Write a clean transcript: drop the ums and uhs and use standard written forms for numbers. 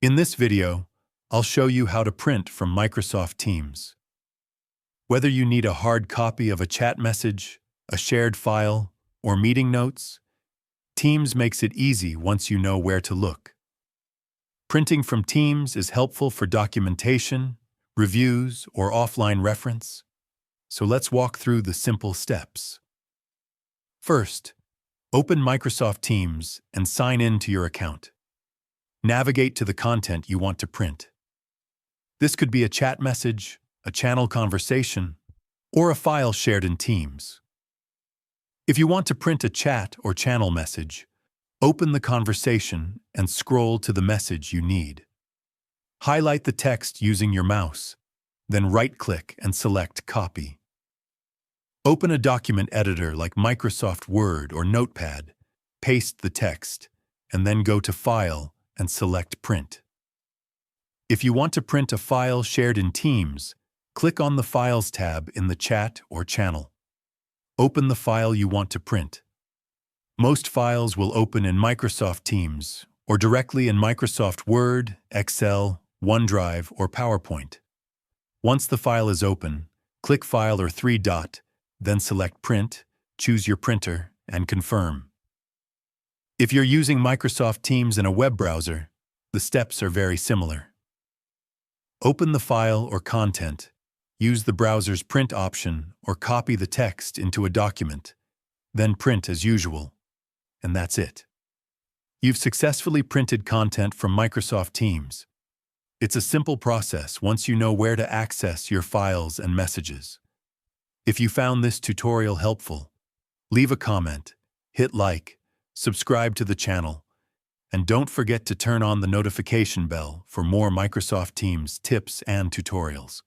In this video, I'll show you how to print from Microsoft Teams. Whether you need a hard copy of a chat message, a shared file, or meeting notes, Teams makes it easy once you know where to look. Printing from Teams is helpful for documentation, reviews, or offline reference. So let's walk through the simple steps. First, open Microsoft Teams and sign in to your account. Navigate to the content you want to print. This could be a chat message, a channel conversation, or a file shared in Teams. If you want to print a chat or channel message, open the conversation and scroll to the message you need. Highlight the text using your mouse, then right-click and select Copy. Open a document editor like Microsoft Word or Notepad, paste the text, and then go to File and select Print. If you want to print a file shared in Teams, click on the Files tab in the chat or channel. Open the file you want to print. Most files will open in Microsoft Teams or directly in Microsoft Word, Excel, OneDrive, or PowerPoint. Once the file is open, click File or three-dot, then select Print, choose your printer, and confirm. If you're using Microsoft Teams in a web browser, the steps are very similar. Open the file or content, use the browser's print option, or copy the text into a document, then print as usual. And that's it. You've successfully printed content from Microsoft Teams. It's a simple process once you know where to access your files and messages. If you found this tutorial helpful, leave a comment, hit like, subscribe to the channel, and don't forget to turn on the notification bell for more Microsoft Teams tips and tutorials.